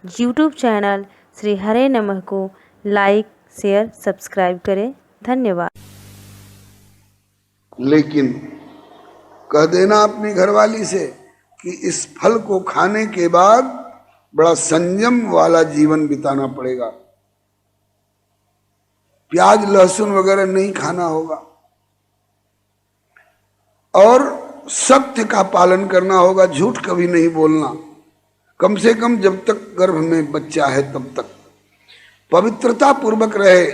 YouTube channel Shri हरे नमः को like, share, subscribe करें। धन्यवाद। लेकिन कह देना अपनी घरवाली से कि इस फल को खाने के बाद बड़ा संयम वाला जीवन बिताना पड़ेगा। प्याज लहसुन वगैरह नहीं खाना होगा और सत्य का पालन करना होगा, झूठ कभी नहीं बोलना, कम से कम जब तक गर्भ में बच्चा है तब तक। पवित्रता पूर्वक रहे।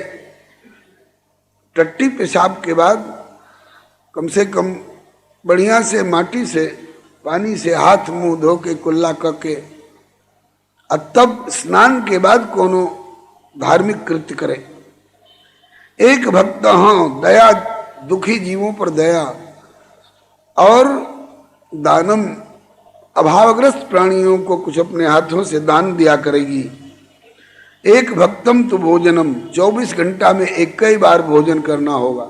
टट्टी पेशाब के बाद कम से कम बढ़िया से माटी से पानी से हाथ मुंह धो के कुल्ला करके तब स्नान के बाद कोनो धार्मिक कृत्य करे। एक भक्त, हाँ, दया, दुखी जीवों पर दया और दानम, अभावग्रस्त प्राणियों को कुछ अपने हाथों से दान दिया करेगी। एक भक्तम तो भोजनम, 24 घंटा में एक कई बार भोजन करना होगा।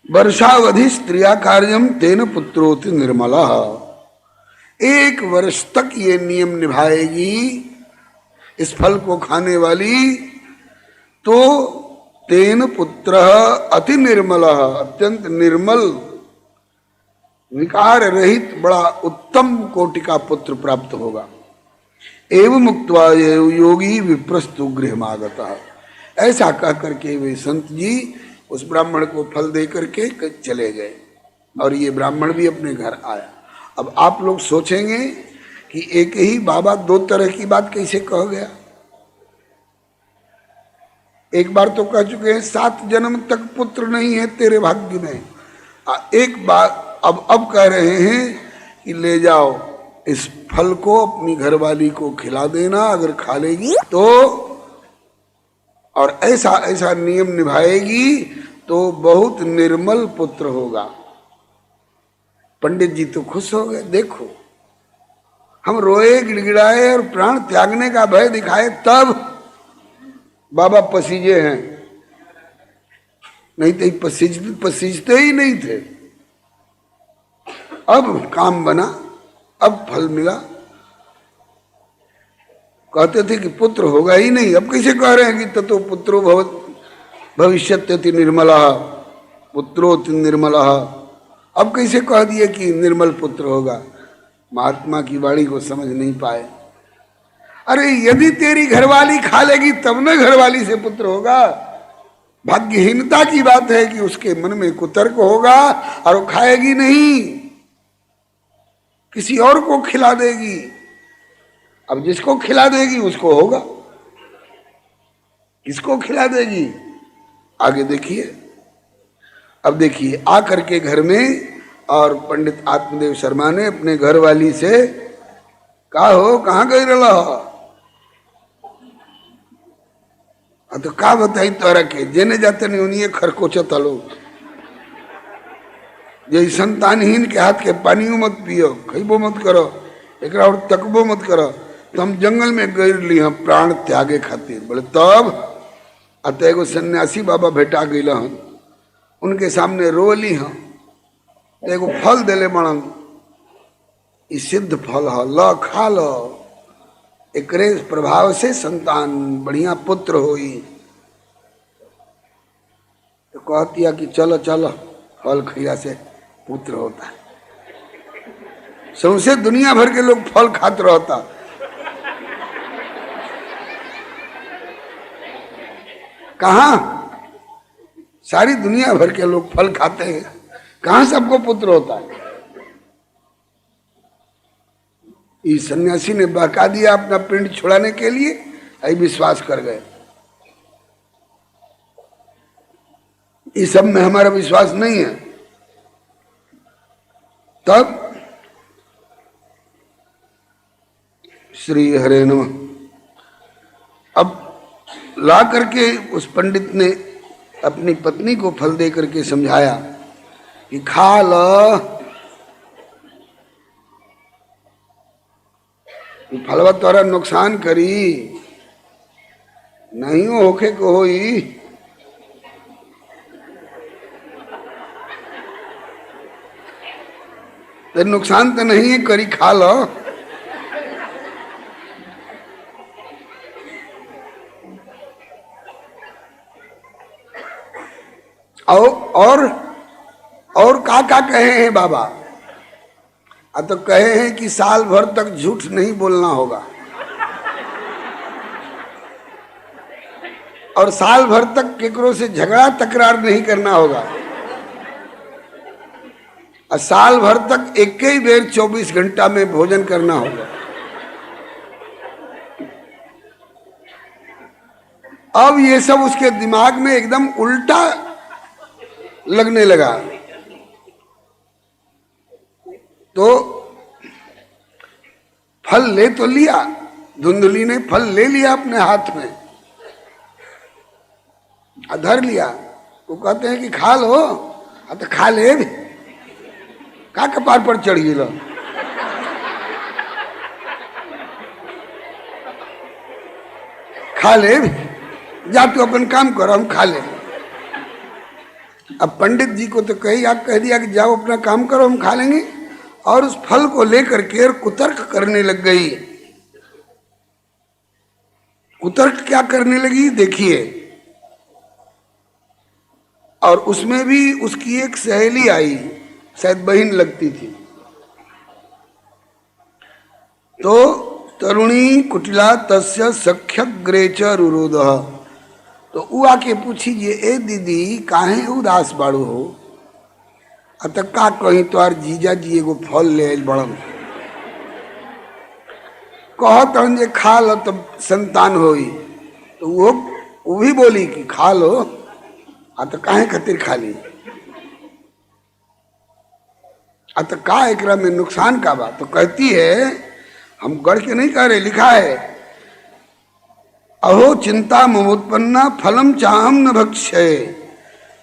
वर्षावधि स्त्रिया कार्यम तेन पुत्रोति निर्मला। 1 वर्ष तक ये नियम निभाएगी इस फल को खाने वाली तो तेन पुत्र अति निर्मल, अत्यंत निर्मल, विकार रहित, बड़ा उत्तम कोटि का पुत्र प्राप्त होगा। एवं मुक्त्वा योगी विप्रस्तु गृहमागतः। ऐसा कह करके वे संत जी उस ब्राह्मण को फल दे करके चले गए और ये ब्राह्मण भी अपने घर आया। अब आप लोग सोचेंगे कि एक ही बाबा 2 तरह की बात कैसे कह गया। एक बार तो कह चुके हैं 7 जन्म तक पुत्र नहीं है तेरे भाग्य में। एक बार अब कह रहे हैं कि ले जाओ इस फल को अपनी घरवाली को खिला देना, अगर खा लेगी तो, और ऐसा ऐसा नियम निभाएगी तो बहुत निर्मल पुत्र होगा। पंडित जी तो खुश हो गए। देखो, हम रोए, गिड़गिड़ाए और प्राण त्यागने का भय दिखाए तब बाबा पसीजे हैं, नहीं तो पसीजते ही नहीं थे। अब काम बना, अब फल मिला। कहते थे कि पुत्र होगा ही नहीं, अब कैसे कह रहे हैं कि ततो पुत्रो भविष्यत्यति निर्मला, पुत्रोति निर्मला। अब कैसे कह दिए कि निर्मल पुत्र होगा। महात्मा की वाणी को समझ नहीं पाए। अरे यदि तेरी घरवाली खा लेगी तब न घरवाली से पुत्र होगा। भाग्यहीनता की बात है कि उसके मन में कुतर्क होगा और वो खाएगी नहीं, किसी और को खिला देगी। अब जिसको खिला देगी उसको होगा, किसको खिला देगी आगे देखिए। अब देखिए आकर के घर में और पंडित आत्मदेव शर्मा ने अपने घरवाली से कहा, हो कहाँ गई रहा। तो का बताई तोरा के जेने जाते नहीं उन्हीं खरकोचा तलो। ये संतानहीन के हाथ के पानियों मत पियो, खइबो मत करो, एक और तकबो मत करो। तो हम जंगल में गई ली हम प्राण त्यागे खातिर। बोले तब अत एगो सन्यासी बाबा भेटा गई हन, उनके सामने रो ली हम, एगो फल देले बड़न, ई सिद्ध फल है, ल खा लो, एकरे प्रभाव से संतान बढ़िया पुत्र होई। तो कहती कि चलो चलो फल खैया से पुत्र होता है। सौंसे दुनिया भर के लोग फल खाते रहता। कहाँ सारी दुनिया भर के लोग फल खाते हैं, कहाँ सबको पुत्र होता है। इस सन्यासी ने बहका दिया अपना पिंड छुड़ाने के लिए, आई विश्वास कर गए। इस सब में हमारा विश्वास नहीं है। तब श्री हरे नमः। अब ला करके उस पंडित ने अपनी पत्नी को फल दे करके समझाया कि खा लो, फलवा तोरा नुकसान करी नहीं होके को होई। तो नुकसान तो नहीं है करी, खा लो। और का कहे हैं बाबा? तो कहे हैं कि साल भर तक झूठ नहीं बोलना होगा और साल भर तक केकरों से झगड़ा तकरार नहीं करना होगा और साल भर तक एक ही बेर 24 घंटा में भोजन करना होगा। अब ये सब उसके दिमाग में एकदम उल्टा लगने लगा। तो फल ले तो लिया, धुंधली ने फल ले लिया अपने हाथ में, धर लिया। वो कहते हैं कि खा लो। तो खा ले भी, का कपार पर चढ़ गिलो। खा ले भी, जा तू अपन काम करो, हम खा ले। अब पंडित जी को तो कह दिया कि जाओ अपना काम करो, हम खा लेंगे। और उस फल को लेकर के कुतर्क करने लग गई। कुतर्क क्या करने लगी देखिए। और उसमें भी उसकी एक सहेली आई, शायद बहन लगती थी। तो तरुणी कुटिला तस्य सख्यग्रे च रुरोध। तो वो आके पूछी जे ए दीदी काहे उदास बाड़ू हो? का कहीं तोहार जीजा जी एगो फल ले आइल बड़न, कहत जे खा लो तब संतान होई। तो वो भी बोली कि खा लो। तो काहे खातिर खा ली? तो का एकरा में नुकसान का बा? तो कहती है, हम गढ़ के नहीं कह रहे, लिखा है अहो चिंता ममोत्पन्ना फलम चाहम न भक्ष्ये।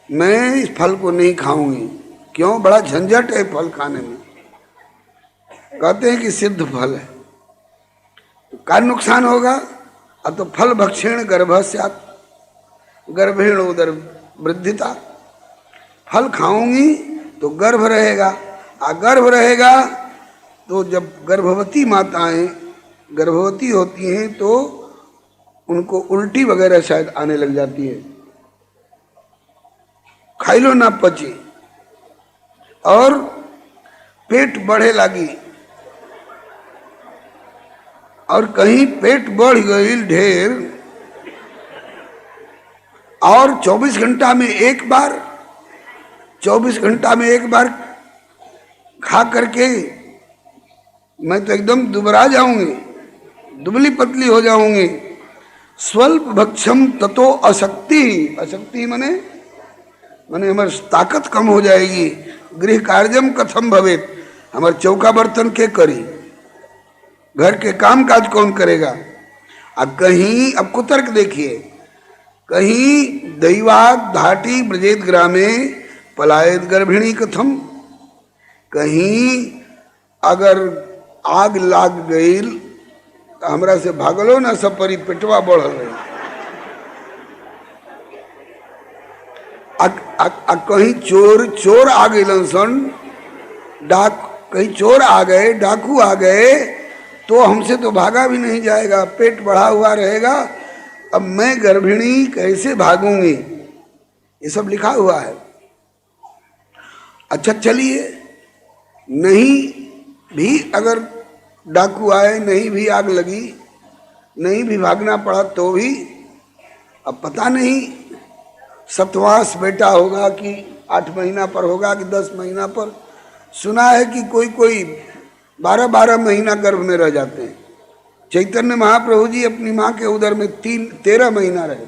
मैं इस फल को नहीं खाऊंगी। क्यों? बड़ा झंझट है फल खाने में। कहते हैं कि सिद्ध फल है। तो क्या नुकसान होगा? तो फल भक्षेण गर्भस्यात्, गर्भेण उदर वृद्धिता। फल खाऊंगी तो गर्भ रहेगा, गर्भ रहेगा तो जब गर्भवती माताएं गर्भवती होती हैं तो उनको उल्टी वगैरह शायद आने लग जाती है, खाइलो ना पची, और पेट बढ़े लगी। और कहीं पेट बढ़ गई ढेर और 24 घंटा में एक बार 24 घंटा में एक बार खा करके मैं तो एकदम दुबरा जाऊंगी, दुबली पतली हो जाऊंगी। स्वल्प भक्षम ततो अशक्ति। अशक्ति मने हमारी ताकत कम हो जाएगी। गृह कार्यम कथम भवेत, हमारे चौका बर्तन के करी, घर के काम काज कौन करेगा। अब कहीं, अब कुतर्क देखिए, कहीं दैवात धाटी ब्रजेत ग्रामे पलायत गर्भिणी कथम। कहीं अगर आग लाग गई तो हमरा से भागलो ना, सब परी पेटवा बढ़ रही। कहीं चोर आ गए सन, कहीं चोर आ गए, डाकू आ गए, तो हमसे तो भागा भी नहीं जाएगा, पेट बढ़ा हुआ रहेगा। अब मैं गर्भिणी कैसे भागूंगी? ये सब लिखा हुआ है। अच्छा चलिए, नहीं भी अगर डाकू आए, नहीं भी आग लगी, नहीं भी भागना पड़ा तो भी, अब पता नहीं सतवास बेटा होगा कि 8 महीना पर होगा कि 10 महीना पर। सुना है कि कोई 12 महीना गर्भ में रह जाते हैं। चैतन्य महाप्रभु जी अपनी माँ के उदर में 13 महीना रहे।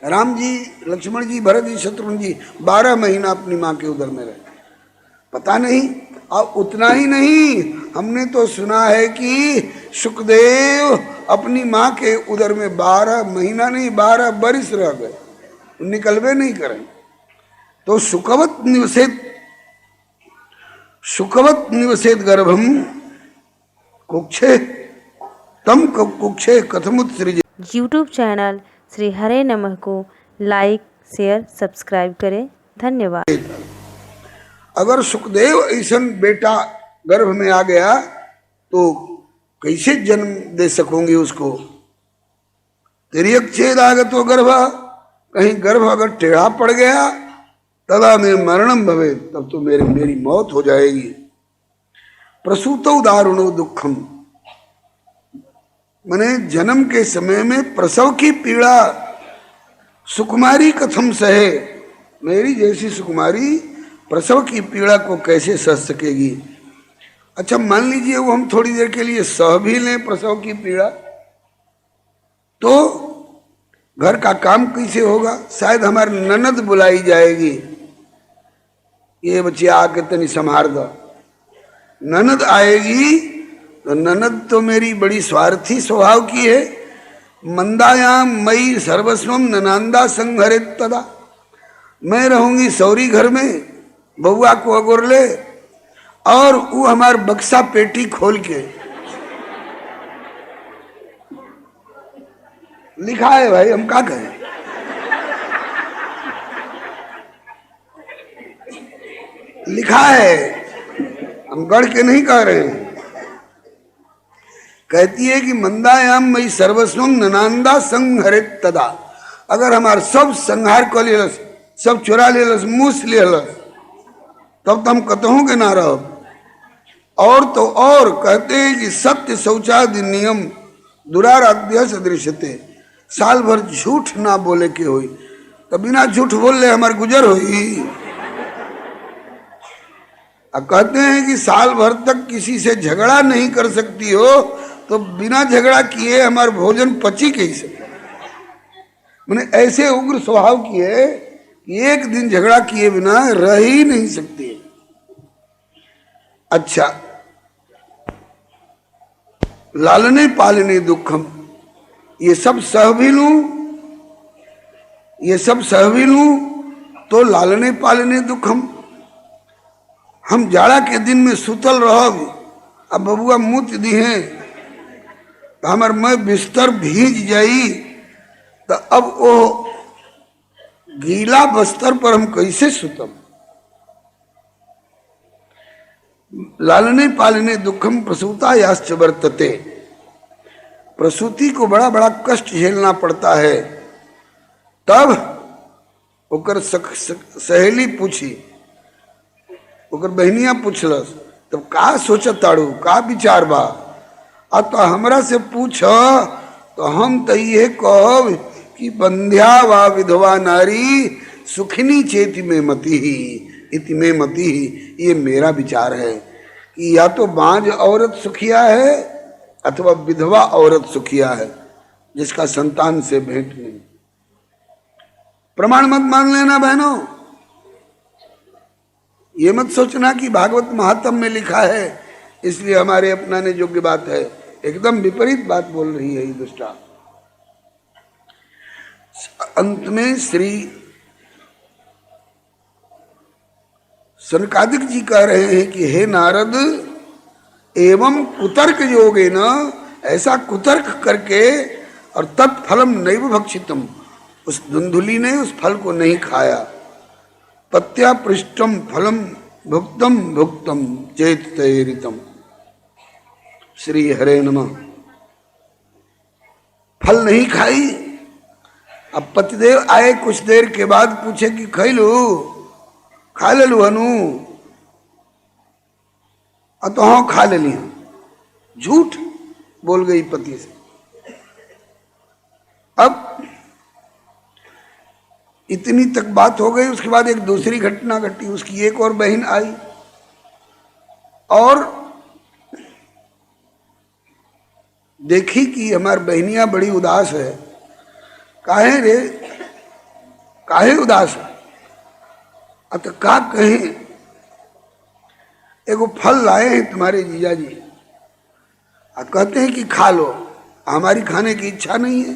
राम जी, लक्ष्मण जी, भरत जी, शत्रुघ्न जी 12 महीना अपनी माँ के उदर में रहे। पता नहीं। और उतना ही नहीं, हमने तो सुना है कि सुखदेव अपनी माँ के उदर में 12 महीना नहीं 12 बरिस रह गए, निकलवे नहीं करें। तो सुखवत निवसेत गर्भम कुक्षे तम कुक्षे कथमुत्सृज। यूट्यूब चैनल श्री हरे नमः को लाइक, शेयर, सब्सक्राइब करें। धन्यवाद। अगर सुखदेव ऐसा बेटा गर्भ में आ गया तो कैसे जन्म दे सकोगे उसको? तिर्यक छेद आगतो गर्भ, कहीं गर्भ अगर टेढ़ा पड़ गया तदा में मरणम भवे, तब तो मेरी मौत हो जाएगी। प्रसूतो दारुणो दुखम, मने जन्म के समय में प्रसव की पीड़ा सुकुमारी कथम सहे, मेरी जैसी सुकुमारी प्रसव की पीड़ा को कैसे सह सकेगी। अच्छा मान लीजिए वो हम थोड़ी देर के लिए सह भी लें प्रसव की पीड़ा, तो घर का काम कैसे होगा। शायद हमारी ननद बुलाई जाएगी, ये बच्चे आके तनी संभार दो। ननद आएगी तो ननद तो मेरी बड़ी स्वार्थी स्वभाव की है। मंदायाम मई सर्वस्वम ननांदा संहरित तदा, मैं रहूंगी सौरी घर में, बउआ को अगोर ले, और वो हमार बक्सा पेटी खोल के, लिखा है भाई, हम क्या कहें। लिखा है, हम गढ़ के नहीं कह रहे हैं। कहती है कि मंदायाम मई सर्वस्वम ननांदा संहरित तदा, अगर हमार सब संहार कर लेलस, सब चुरा लेलस, मूस लेलस, तब तो हम कतहूं के ना रहो। और तो और कहते हैं कि सत्य शौचादि नियम दुराराध्य सदृश्यते, साल भर झूठ ना बोले के होई, तो बिना झूठ बोल ले हमार गुजर होई। अब कहते हैं कि साल भर तक किसी से झगड़ा नहीं कर सकती हो, तो बिना झगड़ा किए हमार भोजन पची कैसे। मैंने ऐसे उग्र स्वभाव की है कि एक दिन झगड़ा किए बिना रह ही नहीं सकती। अच्छा, लालने पालने दुखम, ये सब सह भी लूं, ये सब सह भी लूं तो लालने पालने दुखम। हम जाड़ा के दिन में सुतल रहब, अब बबुआ मूत दी है, हमार मैं बिस्तर भीज जाई, तो अब वो गीला बस्तर पर हम कैसे सुतम। लालने पालने दुखम प्रसूता याश्च वर्तते, प्रसूति को बड़ा बड़ा कष्ट झेलना पड़ता है। तब ओकर सहेली पूछी, ओकर बहनिया पूछलस, तब का सोचत ताड़ू, का विचार बा। तो हमरा से पूछ तो हम तो ये कहब कि बंध्या वा विधवा नारी सुखिनी चेति में मति ही इति में मति ही, ये मेरा विचार है कि या तो बांझ औरत सुखिया है अथवा विधवा औरत सुखिया है जिसका संतान से भेंट नहीं। प्रमाण मत मान लेना बहनों, ये मत सोचना कि भागवत महात्म में लिखा है इसलिए हमारे अपनाने योग्य बात है। एकदम विपरीत बात बोल रही है ये दुष्टा। अंत में श्री सनकादिक जी कह रहे हैं कि हे नारद, एवं कुतर्क योगे न, ऐसा कुतर्क करके और तत्फलम नैव भक्षितम, उस धुंधुली ने उस फल को नहीं खाया। पत्या पृष्ठम फलम भुक्तम भुक्तम चेत तैरितम। श्री हरे नमः। फल नहीं खाई। अब पतिदेव आए कुछ देर के बाद, पूछे कि खैलू, खा ले लू हनु, तो हाँ खा ले लिया। झूठ बोल गई पति से। अब इतनी तक बात हो गई। उसके बाद एक दूसरी घटना घटी। उसकी एक और बहन आई और देखी कि हमारी बहनियां बड़ी उदास है। काहे रे, काहे उदास है? तो का कहें, एगो फल लाए हैं तुम्हारे जीजा जी, कहते हैं कि खा लो। हमारी खाने की इच्छा नहीं है,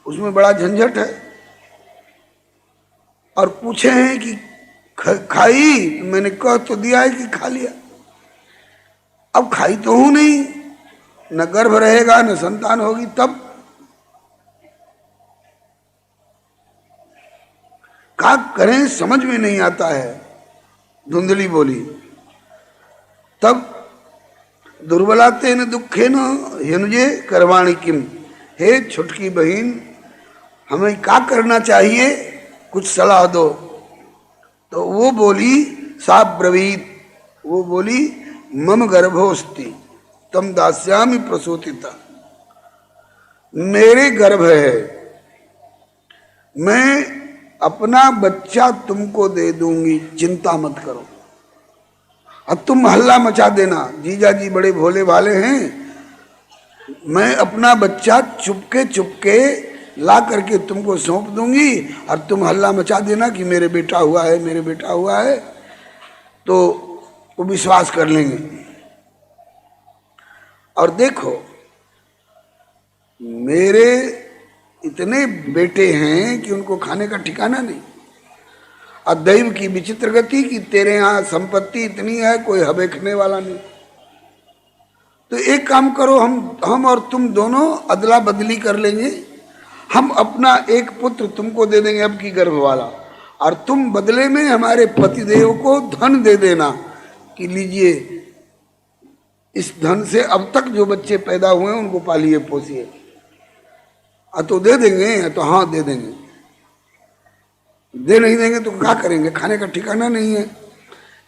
उसमें बड़ा झंझट है। और पूछे हैं कि खाई, मैंने कह तो दिया है कि खा लिया। अब खाई तो हूं नहीं, न गर्भ रहेगा न संतान होगी, तब क्या करें समझ में नहीं आता है। धुंधली बोली। तब दुर्बलाते न दुखे न हेनुजे करवाणी किम, हे छुटकी बहन, हमें क्या करना चाहिए, कुछ सलाह दो। तो वो बोली, सा ब्रवीत, वो बोली, मम गर्भोस्ति तम दास्यामि प्रसूतिता, मेरे गर्भ है, मैं अपना बच्चा तुमको दे दूंगी, चिंता मत करो। अब तुम हल्ला मचा देना, जीजा जी बड़े भोले भाले हैं, मैं अपना बच्चा चुपके चुपके ला करके तुमको सौंप दूंगी और तुम हल्ला मचा देना कि मेरे बेटा हुआ है, मेरे बेटा हुआ है, तो वो विश्वास कर लेंगे। और देखो, मेरे इतने बेटे हैं कि उनको खाने का ठिकाना नहीं। और दैव की विचित्र गति कि तेरे यहां संपत्ति इतनी है, कोई हबेखने वाला नहीं। तो एक काम करो, हम और तुम दोनों अदला बदली कर लेंगे। हम अपना एक पुत्र तुमको दे देंगे, अब की गर्भ वाला, और तुम बदले में हमारे पतिदेव को धन दे देना कि लीजिए, इस धन से अब तक जो बच्चे पैदा हुए हैं उनको पालिए पोसिए। तो दे देंगे, तो हाँ दे देंगे। दे नहीं देंगे तो क्या करेंगे, खाने का ठिकाना नहीं है।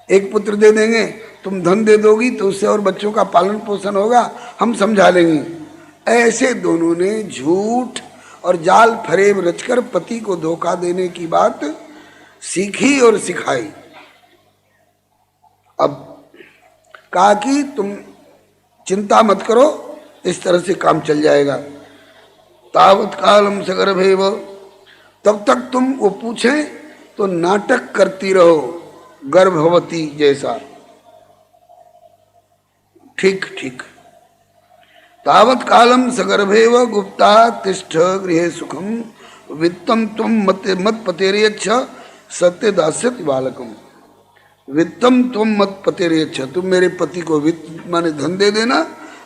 एक पुत्र दे देंगे, तुम धन दे दोगी तो उससे और बच्चों का पालन पोषण होगा, हम समझा लेंगे। ऐसे दोनों ने झूठ और जाल फरेब रचकर पति को धोखा देने की बात सीखी और सिखाई। अब कहा कि तुम चिंता मत करो, इस तरह से काम चल जाएगा। तावत कालम सगर्भेव, तब तक तुम वो पूछें तो नाटक करती रहो गर्भवती जैसा। ठीक ठीक। तावत कालम सगर्भेव गुप्ता तिष्ठ गृहे सुखम वित्तम तुम मत पतेर्यच्छ सत्य दास्यति बालकम। वित्तम तुम मत पतेर्यच्छ, तुम मेरे पति को वित्त माने धन दे देना,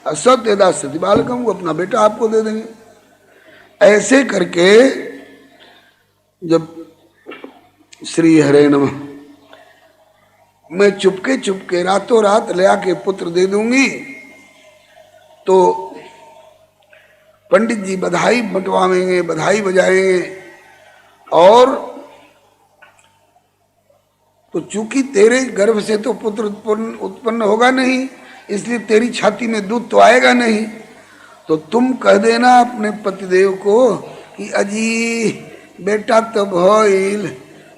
और सत्य दास्यति बालकम, वो अपना बेटा आपको दे देंगे। ऐसे करके जब श्री हरे नमः, मैं चुपके चुपके रातों रात ले आके पुत्र दे दूंगी, तो पंडित जी बधाई बंटवाएंगे, बधाई बजाएंगे। और तो चूंकि तेरे गर्भ से तो पुत्र उत्पन्न होगा नहीं, इसलिए तेरी छाती में दूध तो आएगा नहीं, तो तुम कह देना अपने पतिदेव को कि अजी बेटा तो भइल,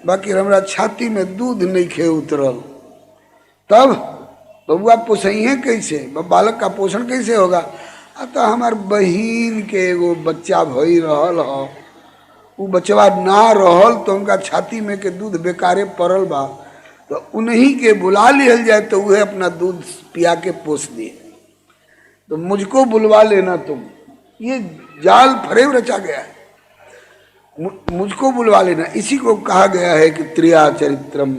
बाकी हमरा छाती में दूध नहीं खे उतरल। तब बबुआ पोसइहे कैसे, बालक का पोषण कैसे होगा। तो हमार बहिन के एगो बच्चा भई रहल ह, वो बचवा ना रहल तो उनका छाती में के दूध बेकारे पड़ल बा, तो उन्हीं के बुला लियल जाए तो वह अपना दूध पिया के पोस दिए। तो मुझको बुलवा लेना तुम, ये जाल फरेब रचा गया है, मुझको बुलवा लेना। इसी को कहा गया है कि त्रिया चरित्रम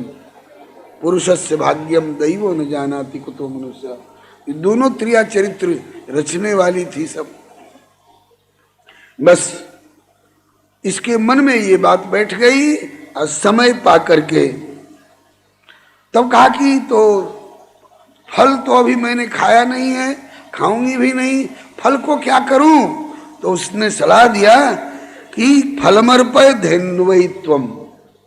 पुरुषस्य भाग्यम दैवो न जानाति कुतो मनुष्य। ये दोनों त्रिया चरित्र रचने वाली थी सब। बस इसके मन में ये बात बैठ गई, और समय पा करके तब कहा कि तो फल तो अभी मैंने खाया नहीं है, खाऊंगी भी नहीं, फल को क्या करूं। तो उसने सलाह दिया कि फलमर्पय धेनुवैत्वम,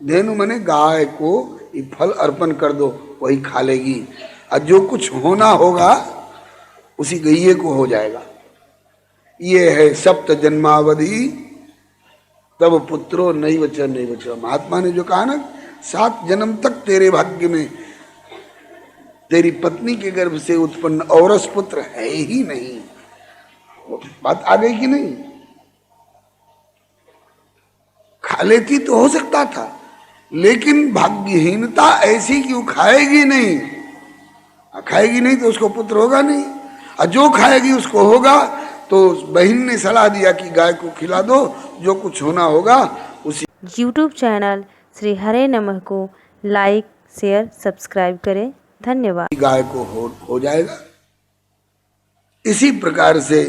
धेनु मने गाय को ये फल अर्पण कर दो, वही खा लेगी, और जो कुछ होना होगा उसी गैये को हो जाएगा। ये है सप्त जन्मावधि तब पुत्रो नहीं बचा नहीं बचा। महात्मा ने जो कहा ना, 7 जन्म तक तेरे भाग्य में तेरी पत्नी के गर्भ से उत्पन्न औरस पुत्र है ही नहीं। बात आ गई कि नहीं। खा लेती तो हो सकता था, लेकिन भाग्यहीनता ऐसी कि वो खाएगी नहीं, खाएगी नहीं तो उसको पुत्र होगा नहीं, और जो खाएगी उसको होगा। तो बहन ने सलाह दिया कि गाय को खिला दो, जो कुछ होना होगा उसी। YouTube चैनल श्री हरे नमः को लाइक शेयर सब्सक्राइब करें। धन्यवाद। गाय को हो जाएगा। इसी प्रकार से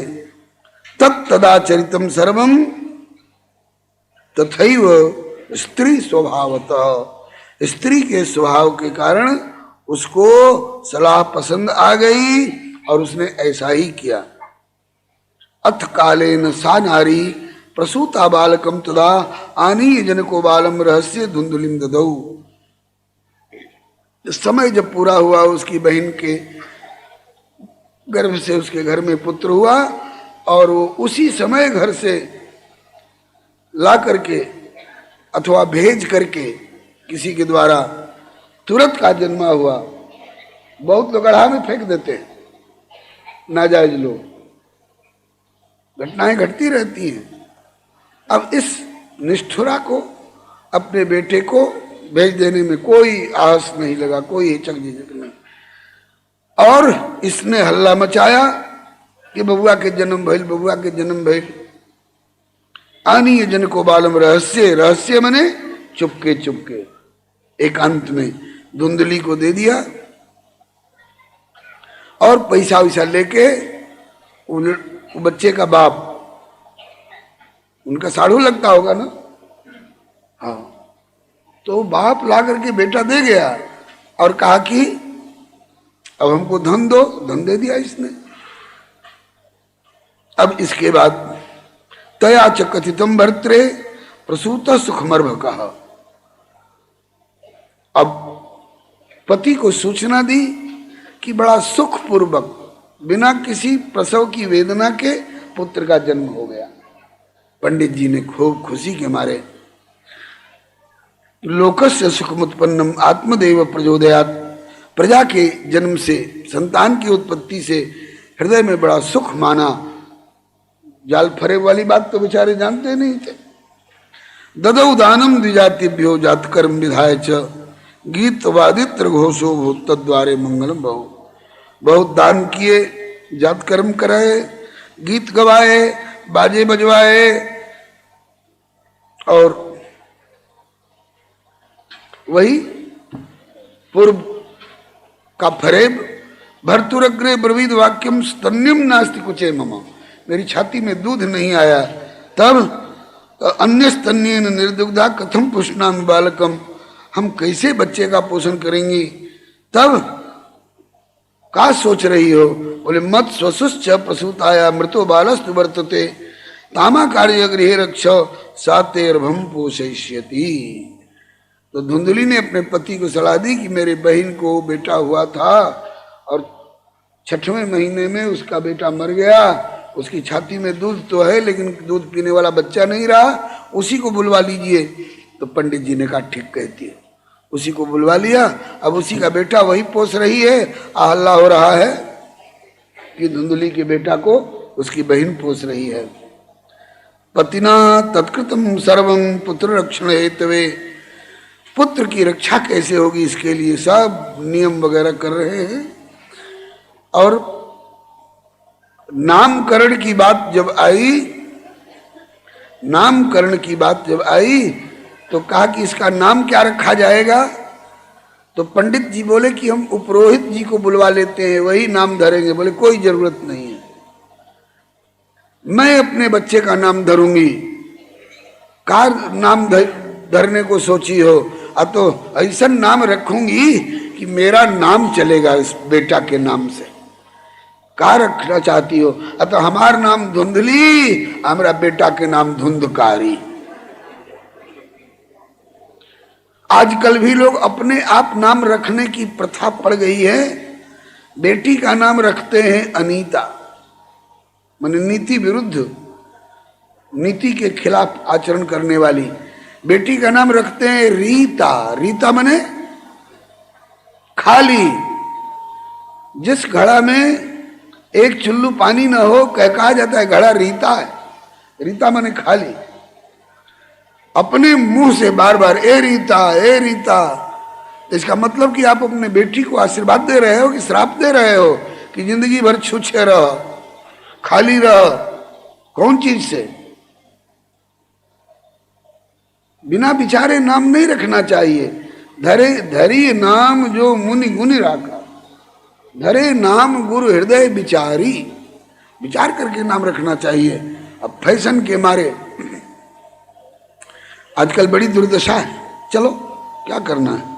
तत्तदाचरितम सर्वम तथैव स्त्री स्वभावतः, स्त्री के स्वभाव के कारण उसको सलाह पसंद आ गई और उसने ऐसा ही किया। अथ कालेन सा नारी प्रसूता बालकम तदा आनीय जनको बालम रहस्य धुंधुलिम ददौ। समय जब पूरा हुआ, उसकी बहन के गर्भ से उसके घर में पुत्र हुआ और वो उसी समय घर से ला करके अथवा भेज करके किसी के द्वारा तुरंत का जन्मा हुआ। बहुत लोग गड्ढा में फेंक देते हैं, नाजायज लोग, घटनाएं घटती रहती हैं। अब इस निष्ठुरा को, अपने बेटे को भेज देने में कोई आस नहीं लगा, कोई हिचक झिझक नहीं। और इसने हल्ला मचाया कि बबुआ के जन्म भइल, बबुआ के जन्म भइल। आनीय जन को बालम रहस्य, रहस्य मने चुपके चुपके। एकांत में धुंधली को दे दिया और पैसा वैसा लेके वो बच्चे का बाप, उनका साढ़ू लगता होगा ना, हाँ, तो बाप ला करके बेटा दे गया और कहा कि अब हमको धन दो। धन दे दिया इसने। अब इसके बाद तया च कथितम भर्त्रे प्रसूत सुखमर्भ कहा। अब पति को सूचना दी कि बड़ा सुखपूर्वक बिना किसी प्रसव की वेदना के पुत्र का जन्म हो गया। पंडित जी ने खूब खुशी के मारे लोकस्य सुखमुत्पन्नम आत्मदेव प्रचोदयात्, प्रजा के जन्म से, संतान की उत्पत्ति से हृदय में बड़ा सुख माना। जाल फरे वाली बात तो बेचारे जानते नहीं थे। ददौ दानम द्विजातिभ्यो जातकर्म विधाय च गीत वादित्र घोषो भूत तद्वारे मंगलम बहु। बहुत दान किए, जातकर्म कराए, गीत गवाए, बाजे बजवाए और वही पूर्व का फरेब भर्तुरग्रे ब्रवीद वाक्यम स्तन्यम नास्ति कुचे मम। मेरी छाती में दूध नहीं आया तब अन्य स्तन्येन निर्दुग्धा कथम पुष्णामि बालकम, हम कैसे बच्चे का पोषण करेंगे। तब का सोच रही हो? बोले मत स्वसुश्च प्रसूताया मृतो बालस्तु वर्तते तामा कार्य गृह रक्ष सातेर्भम पोषयिष्यति। तो धुंधली ने अपने पति को सलाह दी कि मेरे बहन को बेटा हुआ था और 6वें महीने में उसका बेटा मर गया। उसकी छाती में दूध तो है लेकिन दूध पीने वाला बच्चा नहीं रहा, उसी को बुलवा लीजिए। तो पंडित जी ने कहा ठीक कहती है, उसी को बुलवा लिया। अब उसी का बेटा वही पोस रही है। हल्ला हो रहा है कि धुंधली के बेटा को उसकी बहन पोस रही है। पतिना तत्कृतम सर्वं पुत्र रक्षण हेतवे, पुत्र की रक्षा कैसे होगी इसके लिए सब नियम वगैरह कर रहे हैं। और नामकरण की बात जब आई, नामकरण की बात जब आई तो कहा कि इसका नाम क्या रखा जाएगा। तो पंडित जी बोले कि हम उपरोहित जी को बुलवा लेते हैं, वही नाम धरेंगे। बोले कोई जरूरत नहीं है, मैं अपने बच्चे का नाम धरूंगी। का नाम धरने को सोची हो? अब तो ऐसा नाम रखूंगी कि मेरा नाम चलेगा इस बेटा के नाम से। का रखना चाहती हो? अब तो हमारा नाम धुंधली, हमारा बेटा के नाम धुंधकारी। आजकल भी लोग अपने आप नाम रखने की प्रथा पड़ गई है। बेटी का नाम रखते हैं अनीता, माने नीति विरुद्ध, नीति के खिलाफ आचरण करने वाली। बेटी का नाम रखते हैं रीता, रीता माने खाली। जिस घड़ा में एक चुल्लू पानी न हो कहा जाता है घड़ा रीता है। रीता माने खाली। अपने मुंह से बार बार ए रीता, ए रीता, इसका मतलब कि आप अपने बेटी को आशीर्वाद दे रहे हो कि श्राप दे रहे हो कि जिंदगी भर छूछे रहो, खाली रहो। कौन चीज से? बिना विचारे नाम नहीं रखना चाहिए। धरे धरी नाम जो मुनि गुनि राखा, धरे नाम गुरु हृदय विचारी। विचार करके नाम रखना चाहिए। अब फैशन के मारे आजकल बड़ी दुर्दशा है, चलो क्या करना है।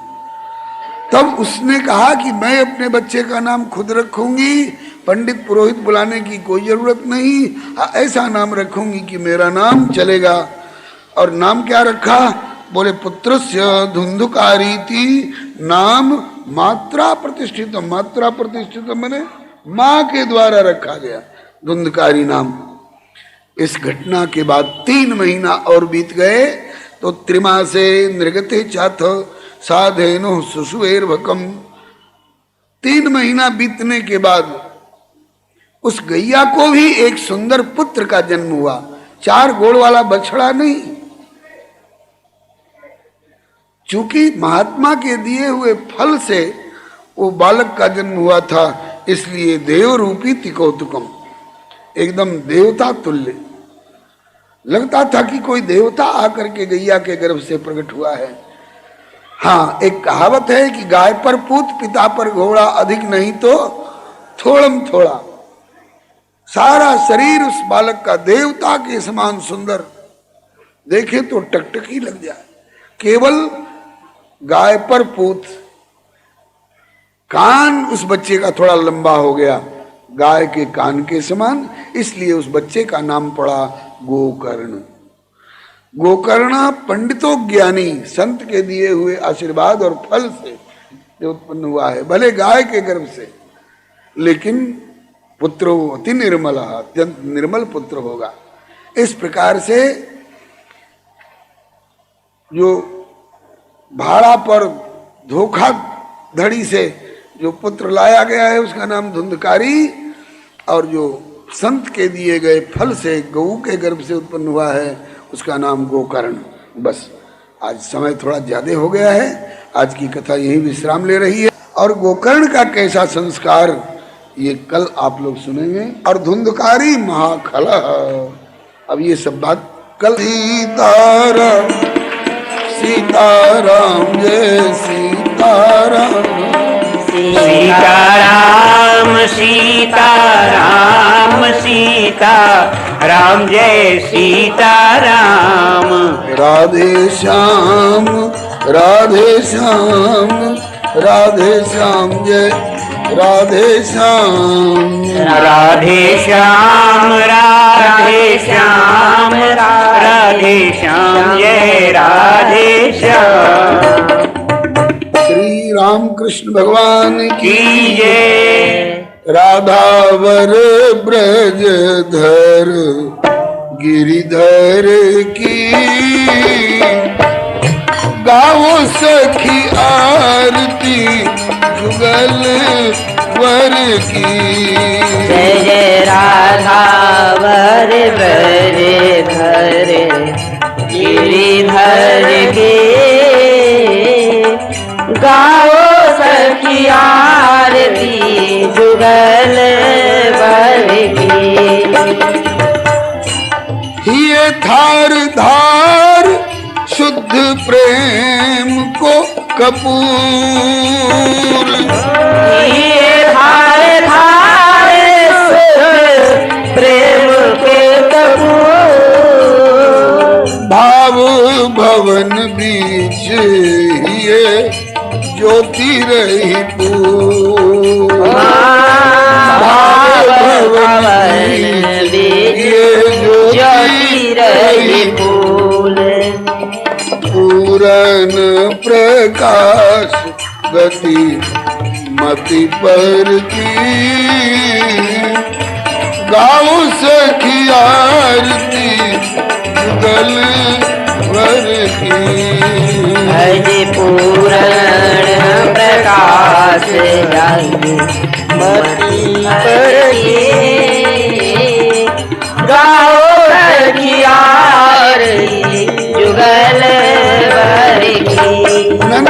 तब उसने कहा कि मैं अपने बच्चे का नाम खुद रखूंगी, पंडित पुरोहित बुलाने की कोई जरूरत नहीं। ऐसा नाम रखूंगी कि मेरा नाम चलेगा। और नाम क्या रखा? बोले पुत्रस्य धुंधुकारीति नाम मात्रा प्रतिष्ठित। मात्रा प्रतिष्ठित मैंने माँ के द्वारा रखा गया धुंधकारी नाम। इस घटना के बाद 3 महीना और बीत गए तो त्रिमासे नृगते चाथ साधेनो सुषुवेर्भकम। 3 महीना बीतने के बाद उस गैया को भी एक सुंदर पुत्र का जन्म हुआ। 4 गोड़ वाला बछड़ा नहीं, चूंकि महात्मा के दिए हुए फल से वो बालक का जन्म हुआ था, इसलिए देव रूपी तिकौतुकम, एकदम देवता तुल्य लगता था कि कोई देवता आकर के गैया के गर्भ से प्रकट हुआ है। हाँ, एक कहावत है कि गाय पर पूत पिता पर घोड़ा, अधिक नहीं तो थोड़म थोड़ा। सारा शरीर उस बालक का देवता के समान सुंदर, देखे तो टकटकी लग जाए। केवल गाय पर पूत, कान उस बच्चे का थोड़ा लंबा हो गया गाय के कान के समान, इसलिए उस बच्चे का नाम पड़ा गोकर्ण। गोकर्ण पंडितों ज्ञानी संत के दिए हुए आशीर्वाद और फल से जो उत्पन्न हुआ है, भले गाय के गर्भ से, लेकिन पुत्र अति निर्मल, अत्यंत निर्मल पुत्र होगा। इस प्रकार से जो भाड़ा पर धोखाधड़ी से जो पुत्र लाया गया है उसका नाम धुंधकारी, और जो संत के दिए गए फल से गऊ के गर्भ से उत्पन्न हुआ है उसका नाम गोकर्ण। बस आज समय थोड़ा ज्यादा हो गया है, आज की कथा यही विश्राम ले रही है, और गोकर्ण का कैसा संस्कार ये कल आप लोग सुनेंगे। और धुंधकारी महाखल, अब ये सब बात कल। सीताराम सीताराम जय सीताराम, सीताराम सीताराम सीताराम जय सीताराम। राधे श्याम राधे श्याम राधे श्याम जय राधे श्याम, राधे श्याम राधे श्याम राधे श्याम जय राधे श्याम। श्री राम कृष्ण भगवान की जय। राधावर ब्रज धर गिरिधर की, गाओ सखी आरती जुगल वर की। जय जय राधावर ब्रज धर गिरिधर के, गाओ सखी आरती जुगल वर की। ये धार धार शुद्ध प्रेम को कपूर, ये धार धार शुद्ध प्रेम के कपूर, भाव भवन बीच ये ज्योति रही पूर। भाव भवन बीच ये ज्योति रही फूल, पूरन प्रकाश गति मति पर की, गाओ सखी आरती जुगल वर की। भज पूरण प्रकाश जागे मति पर के, गाओ सखी आरती जुगल वर की। नंद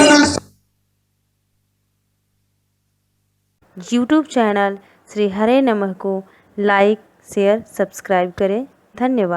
यूट्यूब चैनल श्री हरे नमः को लाइक शेयर सब्सक्राइब करें। धन्यवाद।